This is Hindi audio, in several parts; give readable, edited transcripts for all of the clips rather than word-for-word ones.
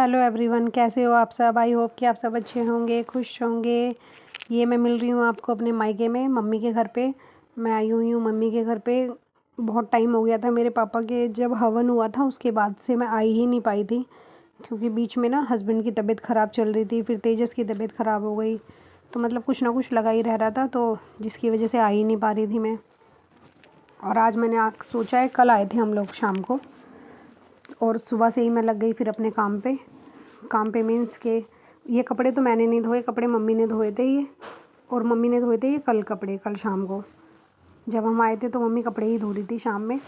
हेलो एवरीवन, कैसे हो आप सब। आई होप कि आप सब अच्छे होंगे, खुश होंगे। ये मैं मिल रही हूँ आपको अपने मायके में, मम्मी के घर पे। मैं आई हुई हूँ मम्मी के घर पे। बहुत टाइम हो गया था मेरे पापा के जब हवन हुआ था उसके बाद से मैं आई ही नहीं पाई थी, क्योंकि बीच में ना हस्बैंड की तबीयत ख़राब चल रही थी, फिर तेजस की तबीयत ख़राब हो गई, तो मतलब कुछ ना कुछ लगा ही रह रहा था, तो जिसकी वजह से आ ही नहीं पा रही थी मैं। और आज मैंने सोचा है, कल आए थे हम लोग शाम को, और सुबह से ही मैं लग गई फिर अपने काम पे मीन्स के ये कपड़े तो मैंने नहीं धोए, कपड़े मम्मी ने धोए थे ये, और मम्मी ने धोए थे ये कल शाम को। जब हम आए थे तो मम्मी कपड़े ही धो रही थी शाम में।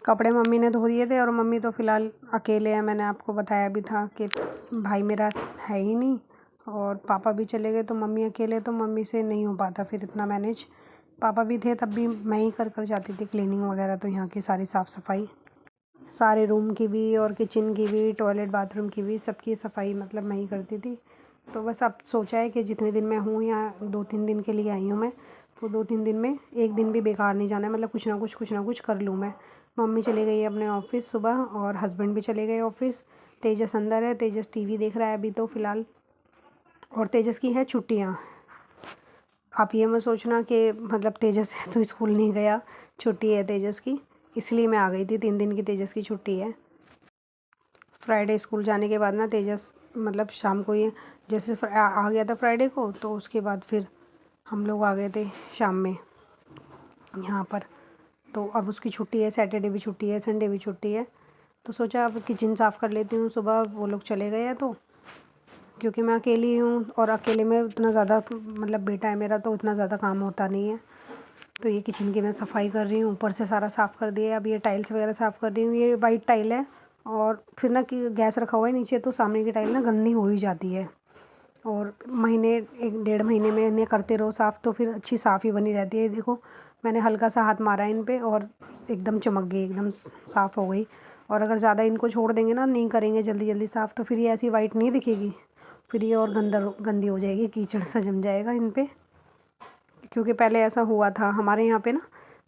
कपड़े मम्मी ने धो दिए थे, और मम्मी तो फ़िलहाल अकेले हैं। मैंने आपको बताया भी था कि भाई मेरा है ही नहीं, और पापा भी चले गए, तो मम्मी अकेले, तो मम्मी से नहीं हो पाता फिर इतना मैनेज। पापा भी थे तब भी मैं ही कर जाती थी क्लीनिंग वगैरह, तो यहाँ की सारी साफ़ सफाई, सारे रूम की भी और किचन की भी, टॉयलेट बाथरूम की भी, सबकी सफाई मतलब मैं ही करती थी। तो बस अब सोचा है कि जितने दिन मैं हूँ यहाँ, 2-3 दिन के लिए आई हूँ मैं, तो 2-3 दिन में एक दिन भी बेकार नहीं जाना है, मतलब कुछ ना कुछ कर लूँ मैं। मम्मी चली गई है अपने ऑफिस सुबह, और हस्बैंड भी चले गए ऑफिस। तेजस अंदर है, तेजस टीवी देख रहा है अभी तो फ़िलहाल, और तेजस की है छुट्टियाँ। आप ये मत सोचना कि मतलब तेजस है तो स्कूल नहीं गया, छुट्टी है तेजस की, इसलिए मैं आ गई थी। 3 दिन की तेजस की छुट्टी है। फ्राइडे स्कूल जाने के बाद ना तेजस मतलब शाम को ही जैसे आ गया था फ्राइडे को, तो उसके बाद फिर हम लोग आ गए थे शाम में यहाँ पर। तो अब उसकी छुट्टी है, सैटरडे भी छुट्टी है, संडे भी छुट्टी है, तो सोचा अब किचन साफ़ कर लेती हूँ। सुबह वो लोग चले गए हैं तो, क्योंकि मैं अकेली हूँ, और अकेले में उतना ज़्यादा मतलब बेटा है मेरा, तो उतना ज़्यादा काम होता नहीं है। तो ये किचन की मैं सफाई कर रही हूँ, ऊपर से सारा साफ़ कर दिया। अब ये टाइल्स वगैरह साफ़ कर रही हूँ। ये वाइट टाइल है, और फिर ना कि गैस रखा हुआ है नीचे, तो सामने की टाइल ना गंदी हो ही जाती है, और महीने 1-1.5 महीने में इन्हें करते रहो साफ़, तो फिर अच्छी साफ़ ही बनी रहती है। देखो मैंने हल्का सा हाथ मारा इन पे, और एकदम चमक गई, एकदम साफ़ हो गई। और अगर ज़्यादा इनको छोड़ देंगे ना, नहीं करेंगे जल्दी जल्दी साफ़, तो फिर ये ऐसी वाइट नहीं दिखेगी, फिर ये और गंदी हो जाएगी, कीचड़ सा जम जाएगा इन पे। क्योंकि पहले ऐसा हुआ था हमारे यहाँ पे ना,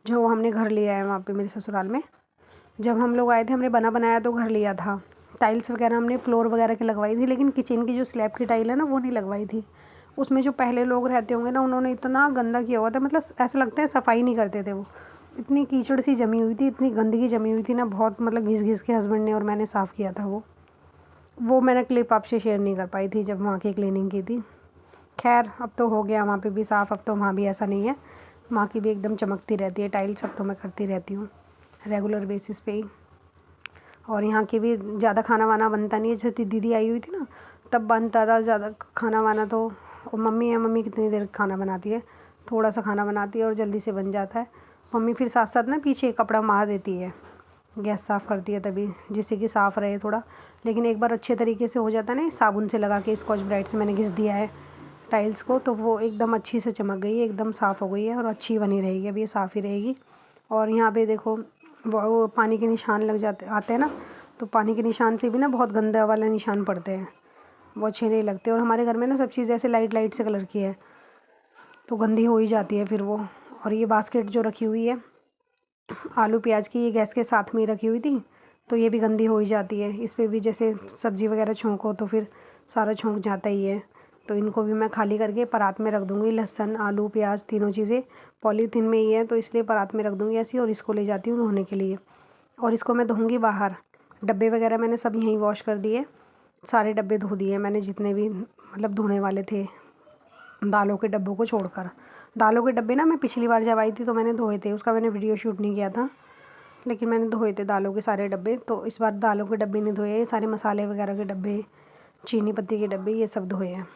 जो हमने घर लिया है वहाँ पे मेरे ससुराल में, जब हम लोग आए थे हमने बना बनाया तो घर लिया था। टाइल्स वगैरह हमने फ्लोर वगैरह की लगवाई थी, लेकिन किचन की जो स्लैब की टाइल है ना, वो नहीं लगवाई थी। उसमें जो पहले लोग रहते होंगे ना, उन्होंने इतना गंदा किया हुआ था, मतलब ऐसा लगता है सफाई नहीं करते थे वो। इतनी कीचड़ सी जमी हुई थी, इतनी गंदगी जमी हुई थी ना, बहुत मतलब घिस घिस के हस्बैंड ने और मैंने साफ़ किया था वो मैंने क्लिप आपसे शेयर नहीं कर पाई थी जब वहाँ की क्लीनिंग की थी। खैर अब तो हो गया वहाँ पे भी साफ़, अब तो वहाँ भी ऐसा नहीं है, वहाँ की भी एकदम चमकती रहती है टाइल्स। अब तो मैं करती रहती हूँ रेगुलर बेसिस पे ही। और यहाँ की भी ज़्यादा खाना वाना बनता नहीं है, जैसे दीदी आई हुई थी ना तब बनता था ज़्यादा खाना वाना, तो और मम्मी है, मम्मी कितनी देर खाना बनाती है, थोड़ा सा खाना बनाती है और जल्दी से बन जाता है। मम्मी फिर साथ साथ ना पीछे कपड़ा मार देती है, गैस साफ़ करती है तभी, जिससे कि साफ़ रहे थोड़ा। लेकिन एक बार अच्छे तरीके से हो जाता है ना, साबुन से लगा के स्कॉच ब्राइट से मैंने घिस दिया है टाइल्स को, तो वो एकदम अच्छी से चमक गई है, एकदम साफ़ हो गई है, और अच्छी बनी रहेगी, अब ये साफ़ ही रहेगी। और यहाँ पे देखो वो पानी के निशान लग जाते आते हैं ना, तो पानी के निशान से भी ना बहुत गंदा वाला निशान पड़ते हैं, वो अच्छे नहीं लगते। और हमारे घर में ना सब चीज़ ऐसे लाइट लाइट से कलर की है, तो गंदी हो ही जाती है फिर वो। और ये बास्केट जो रखी हुई है आलू प्याज की, ये गैस के साथ में ही रखी हुई थी, तो ये भी गंदी हो ही जाती है। इस पर भी जैसे सब्ज़ी वगैरह छोंको तो फिर सारा छोंक जाता ही है, तो इनको भी मैं खाली करके परात में रख दूँगी। लहसुन आलू प्याज तीनों चीज़ें पॉलीथीन में ही है, तो इसलिए परात में रख दूँगी ऐसी, और इसको ले जाती हूँ धोने के लिए। और इसको मैं धोऊँगी बाहर। डब्बे वगैरह मैंने सब यहीं वॉश कर दिए, सारे डब्बे धो दिए मैंने, जितने भी मतलब धोने वाले थे, दालों के डब्बों को छोड़कर। दालों के डब्बे ना मैं पिछली बार जब आई थी तो मैंने धोए थे, उसका मैंने वीडियो शूट नहीं किया था, लेकिन मैंने धोए थे दालों के सारे डब्बे। तो इस बार दालों के डब्बे नहीं धोए, सारे मसाले वगैरह के डब्बे, चीनी पत्ती के डब्बे, ये सब धोए हैं।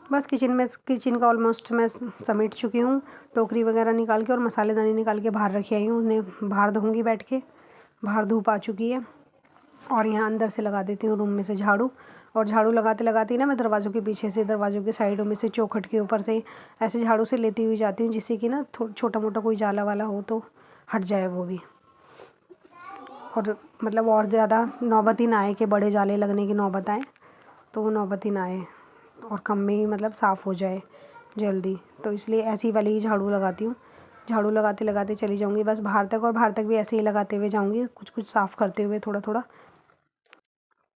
बस किचन का ऑलमोस्ट मैं समेट चुकी हूँ। टोकरी वगैरह निकाल के और मसालेदानी निकाल के बाहर रखी आई हूँ, उन्हें बाहर धोऊँगी बैठ के, बाहर धूप आ चुकी है। और यहाँ अंदर से लगा देती हूँ रूम में से झाड़ू, और झाड़ू लगाते लगाते ना मैं दरवाज़ों के पीछे से, दरवाज़ों के साइडों में से, चौखट के ऊपर से ऐसे झाड़ू से लेती हुई जाती हूँ, जिससे कि ना छोटा मोटा कोई जाला वाला हो तो हट जाए वो भी। और मतलब और ज़्यादा नौबत ही ना आए कि बड़े जाले लगने की नौबत आए, तो वो नौबत ही ना आए, और कम में ही मतलब साफ़ हो जाए जल्दी। तो इसलिए ऐसी वाली ही झाड़ू लगाती हूँ। झाड़ू लगाते लगाते चली जाऊँगी बस बाहर तक, और बाहर तक भी ऐसे ही लगाते हुए जाऊँगी, कुछ कुछ साफ़ करते हुए थोड़ा थोड़ा।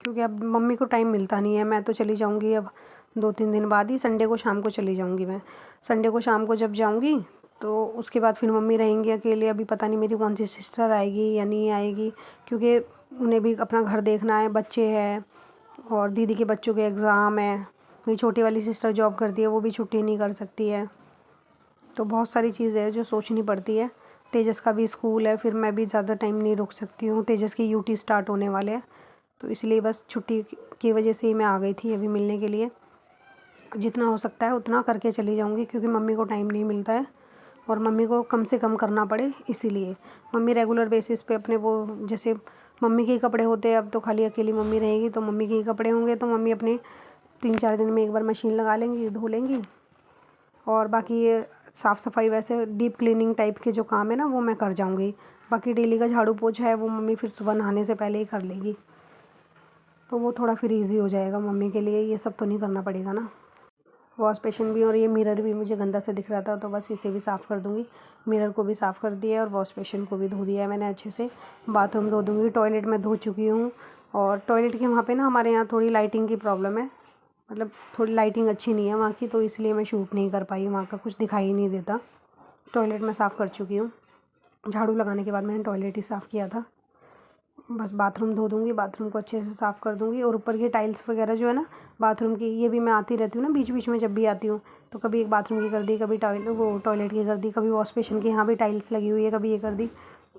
क्योंकि अब मम्मी को टाइम मिलता नहीं है। मैं तो चली जाऊँगी अब 2-3 दिन बाद ही, संडे को शाम को चली जाऊँगी मैं। संडे को शाम को जब जाऊँगी तो उसके बाद फिर मम्मी रहेंगी अकेले। अभी पता नहीं मेरी कौन सी सिस्टर आएगी या नहीं आएगी, क्योंकि उन्हें भी अपना घर देखना है, बच्चे हैं और दीदी के बच्चों के एग्ज़ाम है। मेरी छोटी वाली सिस्टर जॉब करती है, वो भी छुट्टी नहीं कर सकती है। तो बहुत सारी चीज़ें हैं जो सोचनी पड़ती है। तेजस का भी स्कूल है, फिर मैं भी ज़्यादा टाइम नहीं रुक सकती हूँ। तेजस की यूटी स्टार्ट होने वाले हैं, तो इसलिए बस छुट्टी की वजह से ही मैं आ गई थी अभी मिलने के लिए। जितना हो सकता है उतना करके चली जाऊँगी, क्योंकि मम्मी को टाइम नहीं मिलता है और मम्मी को कम से कम करना पड़े इसीलिए। मम्मी रेगुलर बेसिस पे अपने वो, जैसे मम्मी के ही कपड़े होते हैं, अब तो खाली अकेली मम्मी रहेगी तो मम्मी के ही कपड़े होंगे, तो मम्मी अपने 3-4 दिन में एक बार मशीन लगा लेंगी, धो लेंगी। और बाकी ये साफ़ सफाई, वैसे डीप क्लीनिंग टाइप के जो काम है ना, वो मैं कर जाऊँगी। बाकी डेली का झाड़ू पोछा है वो मम्मी फिर सुबह नहाने से पहले ही कर लेगी, तो वो थोड़ा फिर ईज़ी हो जाएगा मम्मी के लिए। ये सब तो नहीं करना पड़ेगा ना। वॉश बेसिन भी और ये मिरर भी मुझे गंदा से दिख रहा था, तो बस इसे भी साफ़ कर दूँगी। मिरर को भी साफ़ कर दिया है और वॉश बेसिन को भी धो दिया है मैंने अच्छे से। बाथरूम धो दूँगी, टॉयलेट में धो चुकी हूँ। और टॉयलेट के वहाँ पे ना हमारे यहाँ थोड़ी लाइटिंग की प्रॉब्लम है, मतलब थोड़ी लाइटिंग अच्छी नहीं है वहाँ की, तो इसलिए मैं शूट नहीं कर पाई, वहाँ का कुछ दिखाई ही नहीं देता। टॉयलेट मैं साफ़ कर चुकी हूँ, झाड़ू लगाने के बाद मैंने टॉयलेट ही साफ़ किया था। बस बाथरूम धो दूँगी, बाथरूम को अच्छे से साफ़ कर दूँगी। और ऊपर की टाइल्स वगैरह जो है ना बाथरूम की, ये भी मैं आती रहती हूँ ना बीच बीच में, जब भी आती हूँ तो कभी एक बाथरूम की कर दी, कभी टॉयलेट की कर दी, कभी वॉश बेसिन की यहाँ भी टाइल्स लगी हुई है, कभी ये कर दी।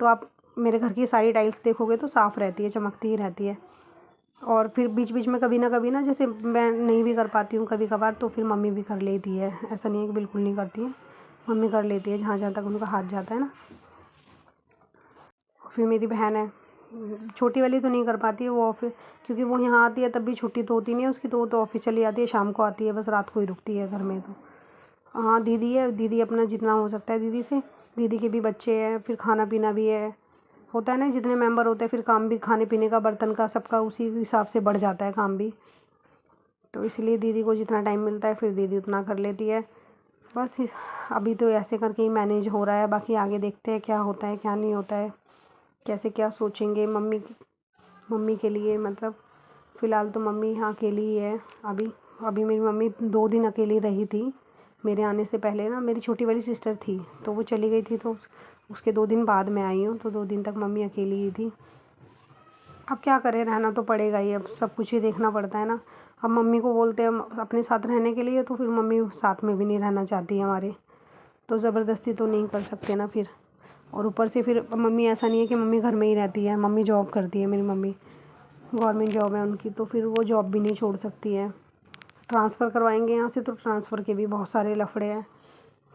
तो आप मेरे घर की सारी टाइल्स देखोगे तो साफ़ रहती है, चमकती ही रहती है। और फिर बीच बीच में कभी ना जैसे मैं नहीं भी कर पाती हूँ कभी कभार, तो फिर मम्मी भी कर लेती है। ऐसा नहीं है कि बिल्कुल नहीं करती है, मम्मी कर लेती है जहाँ जहाँ तक उनका हाथ जाता है ना। फिर मेरी बहन है, छोटी वाली तो नहीं कर पाती है वो ऑफिस, क्योंकि वो यहाँ आती है तब भी छुट्टी तो होती नहीं है उसकी, तो वो तो ऑफिस चली जाती है, शाम को आती है, बस रात को ही रुकती है घर में। तो हाँ दीदी है, दीदी अपना जितना हो सकता है दीदी से, दीदी के भी बच्चे हैं, फिर खाना पीना भी है, होता है ना जितने मेंबर होते हैं फिर काम भी, खाने पीने का, बर्तन का, सबका उसी हिसाब से बढ़ जाता है काम भी। तो इसलिए दीदी को जितना टाइम मिलता है फिर दीदी उतना कर लेती है। बस अभी तो ऐसे करके ही मैनेज हो रहा है, बाकी आगे देखते हैं क्या होता है क्या नहीं होता है, कैसे क्या सोचेंगे मम्मी के लिए। मतलब फ़िलहाल तो मम्मी यहाँ अकेली ही है अभी। अभी मेरी मम्मी 2 दिन अकेली रही थी, मेरे आने से पहले ना मेरी छोटी वाली सिस्टर थी तो वो चली गई थी, तो उसके 2 दिन बाद मैं आई हूँ, तो 2 दिन तक मम्मी अकेली ही थी। अब क्या करें, रहना तो पड़ेगा ही, अब सब कुछ ही देखना पड़ता है ना। अब मम्मी को बोलते हैं अपने साथ रहने के लिए, तो फिर मम्मी साथ में भी नहीं रहना चाहती है हमारे, तो ज़बरदस्ती तो नहीं कर सकते ना फिर। और ऊपर से फिर मम्मी, ऐसा नहीं है कि मम्मी घर में ही रहती है, मम्मी जॉब करती है, मेरी मम्मी गवर्नमेंट जॉब है उनकी, तो फिर वो जॉब भी नहीं छोड़ सकती है। ट्रांसफ़र करवाएंगे यहाँ से तो ट्रांसफ़र के भी बहुत सारे लफड़े हैं,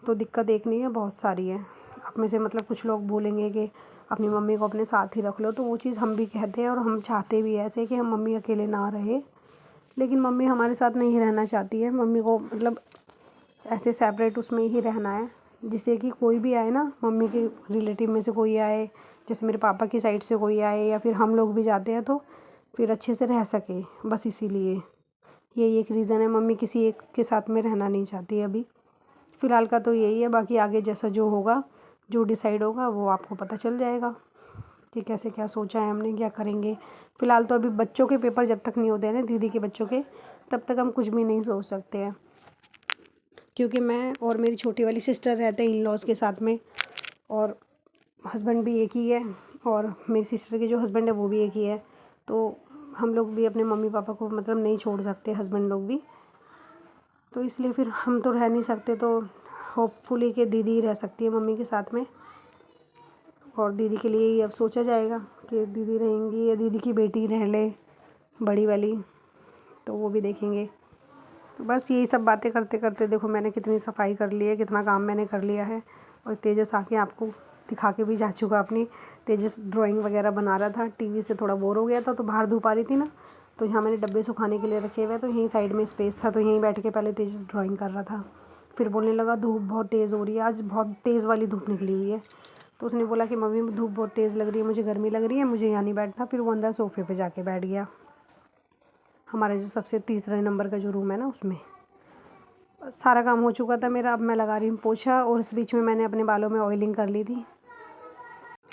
तो दिक्कत एक नहीं है बहुत सारी है। आप में से मतलब कुछ लोग बोलेंगे कि अपनी मम्मी को अपने साथ ही रख लो, तो वो चीज़ हम भी कहते हैं और हम चाहते भी ऐसे कि हम मम्मी अकेले ना रहे, लेकिन मम्मी हमारे साथ नहीं रहना चाहती है। मम्मी को मतलब ऐसे सेपरेट उसमें ही रहना है, जिससे कि कोई भी आए ना, मम्मी के रिलेटिव में से कोई आए, जैसे मेरे पापा की साइड से कोई आए या फिर हम लोग भी जाते हैं, तो फिर अच्छे से रह सके, बस इसीलिए यही एक रीज़न है। मम्मी किसी एक के साथ में रहना नहीं चाहती अभी, फ़िलहाल का तो यही है। बाकी आगे जैसा जो होगा, जो डिसाइड होगा वो आपको पता चल जाएगा कि कैसे क्या सोचा है हमने, क्या करेंगे। फ़िलहाल तो अभी बच्चों के पेपर जब तक नहीं होते हैं ना, दीदी के बच्चों के, तब तक हम कुछ भी नहीं सोच सकते हैं, क्योंकि मैं और मेरी छोटी वाली सिस्टर रहते हैं इन लॉज़ के साथ में, और हस्बैंड भी एक ही है, और मेरी सिस्टर के जो हस्बैंड है वो भी एक ही है, तो हम लोग भी अपने मम्मी पापा को मतलब नहीं छोड़ सकते, हस्बैंड लोग भी। तो इसलिए फिर हम तो रह नहीं सकते, तो होपफुली कि दीदी रह सकती है मम्मी के साथ में, और दीदी के लिए ही अब सोचा जाएगा कि दीदी रहेंगी या दीदी की बेटी रह ले बड़ी वाली, तो वो भी देखेंगे। तो बस यही सब बातें करते करते देखो मैंने कितनी सफाई कर ली है, कितना काम मैंने कर लिया है। और तेजस आके आपको दिखा के भी जा चुका अपनी। तेजस ड्राइंग वगैरह बना रहा था, टीवी से थोड़ा बोर हो गया था, तो बाहर धूप आ रही थी ना, तो यहाँ मैंने डब्बे सुखाने के लिए रखे हुए, तो यहीं साइड में स्पेस था, तो यहीं बैठ के पहले तेजस ड्राइंग कर रहा था। फिर बोलने लगा धूप बहुत तेज़ हो रही है, आज बहुत तेज़ वाली धूप निकली हुई है। तो उसने बोला कि मम्मी धूप बहुत तेज़ लग रही है, मुझे गर्मी लग रही है, मुझे यहाँ नहीं बैठना। फिर वो अंदर सोफ़े पे जाके बैठ गया, हमारा जो सबसे तीसरे नंबर का जो रूम है ना उसमें। सारा काम हो चुका था मेरा, अब मैं लगा रही हूँ पोछा, और इस बीच में मैंने अपने बालों में ऑयलिंग कर ली थी।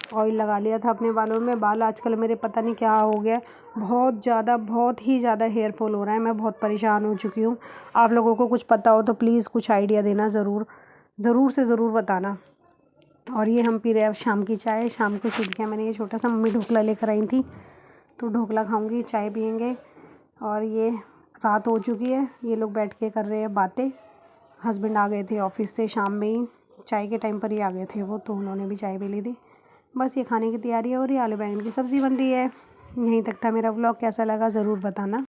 ऑयल लगा लिया था अपने बालों में। बाल आजकल मेरे पता नहीं क्या हो गया, बहुत ही ज़्यादा हेयर फॉल हो रहा है। मैं बहुत परेशान हो चुकी हूँ। आप लोगों को कुछ पता हो तो प्लीज़ कुछ आइडिया देना, ज़रूर से ज़रूर बताना। और ये हम पी रहे हैं अब शाम की चाय। शाम को छूट गया मैंने ये छोटा सा, मम्मी ढोकला लेकर आई थी तो ढोकला खाऊंगी, चाय पियेंगे। और ये रात हो चुकी है, ये लोग बैठ के कर रहे हैं बातें। हस्बैंड आ गए थे ऑफिस से शाम में ही, चाय के टाइम पर ही आ गए थे वो, तो उन्होंने भी चाय पी ली थी। बस ये खाने की तैयारी हो रही है, आलू बैंगन की सब्ज़ी बन रही है। यहीं तक था मेरा व्लॉग, कैसा लगा ज़रूर बताना।